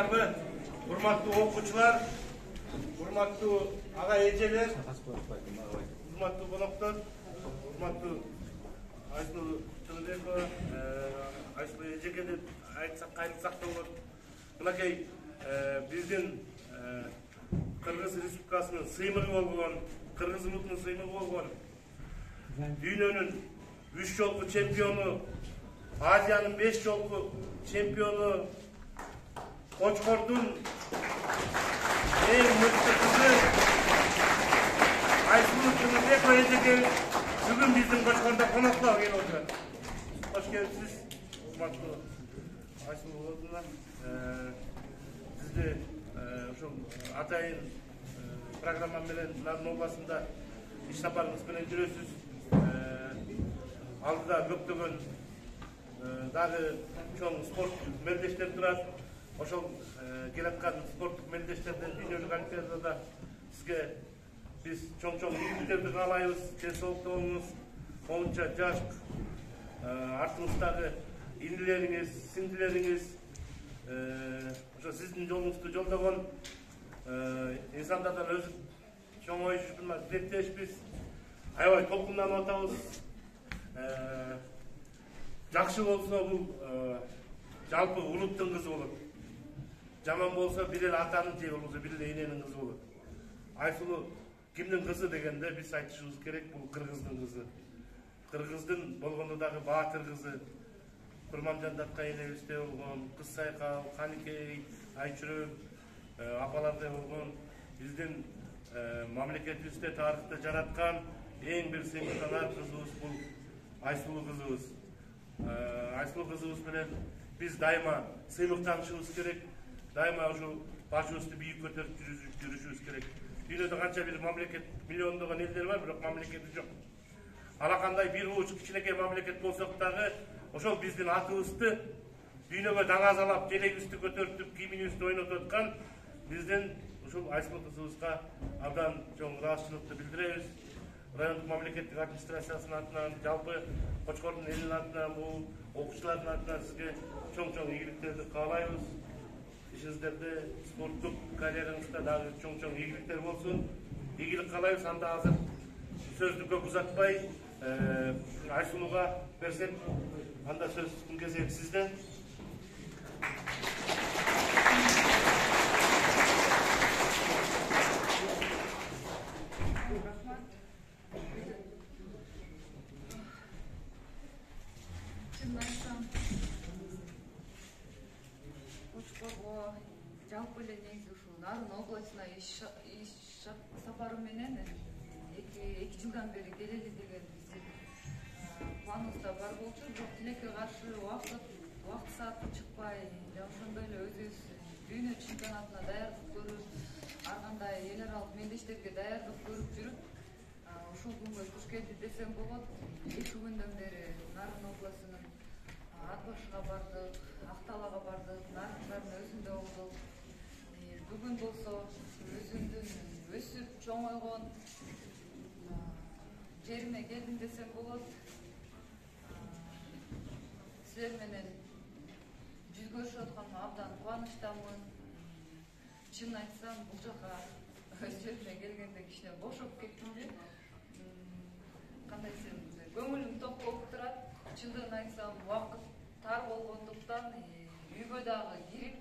саламатсыздарбы? Урматтуу окуучулар, урматтуу ага эжелер, урматтуу коноктор, урматтуу Айсулуу Чыныбекова, Айсулуу эжеге деп айтсак кайрылсак да болот. Мынакей биздин Кыргыз Республикасынын сыймыгы болгон, Кыргыз улутунун сыймыгы болгон, дүйнөнүн 3 жолку чемпиону, Азиянын 5 жолку чемпиону, Кочкордун эң мыкты кызы Айсулуу Чыныбекова эжеге бүгүн биздин Кочкордо коноктоого келип отурат. Кош келипсиз, урматтуу Айсулуу болсуңар. Сизди ушул атайын программа менен Нарын областында иш сапарыңыз менен жүрөсүз. Алдыда көптөгөн дагы чоң спорт мелдештер турат. Ошол келаткан спорттук мелдештерден дүйнөлүк олимпиадада сизге биз чоң-чоң ийгиликтерди каалайбыз. Ден соолукта болуңуз, оңча жаш артыңыздагы инилериңиз, сиңдилериңиз, ошо сиздин жолуңузду жолдогон инсандардан өзү чоңоюшуна тилектешпиз. Аябай толкунданып атабыз. Жакшы болсо бул жалпы улуттун кызы болот. Жаман болсо бир эле атанын же болбосо бир эле эненин кызы болот. Айсулуу кимдин кызы дегенде биз айтышыбыз керек, бул кыргыздын кызы. Кыргыздын болгондо дагы баатыр кызы. Курманжандатка энебизде болгон, Кыз Сайкал, Каникей, Айчүрөк апалардай болгон, биздин мамлекетибизде тарыхты жараткан эң бир сыймыктанар кызыбыз бул Айсулуу кызыбыз. Айсулуу кызыбыз менен биз дайыма сыйлыктанышыбыз керек, дайыма ушу башыбызды бийик көтөрүп жүрүшүбүз керек. Дүйнөдө канча бир мамлекет, миллиондогон элдер бар, бирок мамлекети жок. Алакандай бир уч кичинекей мамлекет болсок дагы, ошол биздин атыбызды дүйнөгө даңазалап, желегибизди көтөртүп, кийимибизди ойнотуп аткан биздин ушул Айсулуу кызыбызга абдан чоң ыраазычылыкты билдиребиз. Райондук мамлекеттик администрациясынын атынан, жалпы Кочкордун элинин атынан, бул окуучулардын атынан сизге чоң-чоң ийгиликтерди каалайбыз. Ишиңиздерде, спорттук карьераңызда дагы чоң-чоң ийгиликтер болсун. Ийгилик каалайбыз. Анда азыр сөздү көп узатпай Айсулууга берсек, анда сөздүн кезеги сизде. Жалпы эле негизи ушул Нарын областына иш сапары менен 2 жылдан бери келели деген биздин планыбызда бар болчу. Бирок тилекке каршы убакыт сааты чыкпай, ошондой эле өзүбүз дүйнө чемпионатына даярдык көрүп, ар кандай эл аралык мелдештерге даярдык көрүп жүрүп, ушул күнгө туш келди десем болот. 2 күндөн бери Нарын областынын Ат башыга бардык, Акталага бардык, Нарындардын өзүндө болдук. Бүгүн болсо өзүмдүн өсүп чоңойгон жериме келдим десем болот. Силер менен жүзгөрүшүп атканыма абдан кубанычтамын. Чынын айтсам, бул жака өз жериме келгенде кичине бошоп кеттимби. Кандай десем, көңүлүм ток болуп турат. Чындыгын айтсам, убакыт тар болгондуктан үйгө дагы кирип,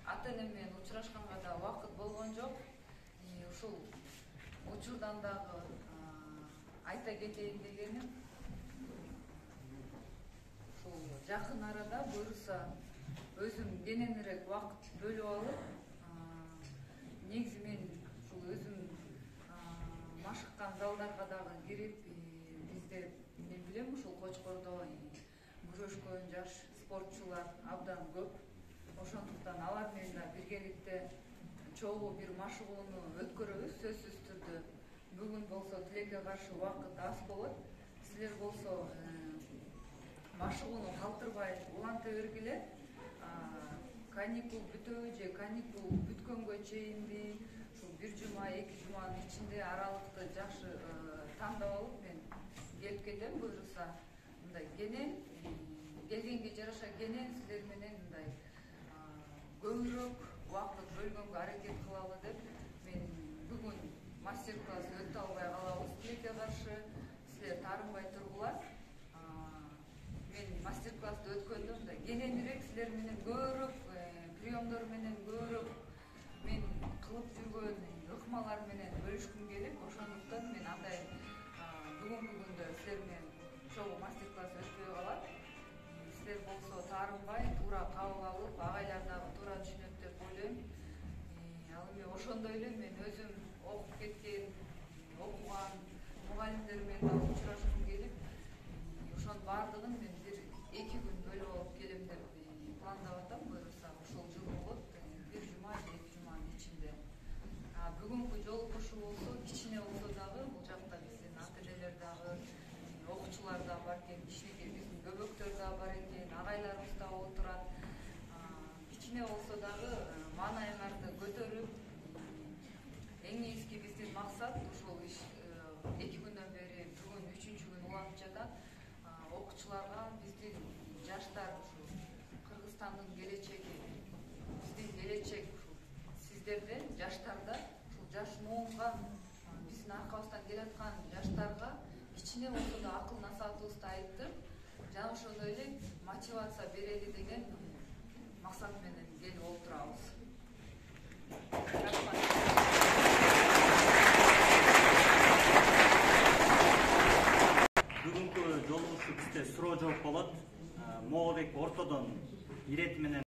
ата-энем менен учурашканга да убакыт болгон жок. Ушул учурдан дагы айта кетейин дегеним, ушул жакын арада буюрса өзүм кененирээк убакыт бөлүп алып, негизи мен ушул өзүм машыккан залдарга дагы кирип, бизде мен билем ушул Кочкордо күрөшкөн жаш спортчулар абдан көп. Ошондуктан алар менен да биргеликте чогуу бир машыгууну өткөрөбүз сөзсүз түрдө. Бүгүн болсо тилекке каршы убакыт аз болот. Силер болсо машыгууну калтырбай уланта бергиле. Каникул бүтөбү же каникул бүткөнгө чейинби, ушул 1 жума, 2 жуманын ичинде аралыкты жакшы тандап алып мен келип кетем. Буюрса мындай кенен келгенге жараша кенен силер менен мындай көбүрөөк убакыт бөлгөнгө аракет кылалы деп мен бүгүн мастер класс өтө албай калабыз тилекке каршы. Силер таарынбай тургула. Мен мастер классты өткөндө мындай кененирээк силер менен көрүп, приемдор менен көрүп, мен кылып жүргөн ыкмалар менен бөлүшкүм келип, ошондуктан мен андай бүгүнкү күндө силер менен чогуу мастер класс өтпөй калат. Силер болсо таарынбай, туура кабыл алып, агайлар дагы туура түшүнөт деп ойлойм. Ал эми ошондой эле мен өзүм окуп кеткен, окуган мугалимдер менен дагы учурашкым келип, ошонун баардыгын мен бир 2 күн бөлүп алып келем деп пландап атам. Буюрса ушул жылы болот, 1 жума же 2 жуманын ичинде. Бүгүнкү жолугушуу болсо кичине болсо дагы бул жакта биздин ата-энелер дагы, окуучулар да бар экен, кичинекей биздин көбөктөр да бар экен, агайларыбыз да отурат. Кичине болсо дагы маанайыңарды көтөрүп, эң негизги биздин максат ушул иш 2 күндөн бери бүгүн 3-күн уланып жатат. Окуучуларга биздин жаштар ушул Кыргызстандын келечеги, биздин келечек ушул сиздерден, жаштарда, ушул жаш муунга, биздин аркабыздан келаткан жаштарга кичине болсо да акыл насаатыбызды айтып, жана ошондой эле мотивация берели деген максат менен келип отурабыз. Бүгүнкү жолугушуу бизде суроо жооп болот. Моодек ортодон ирети менен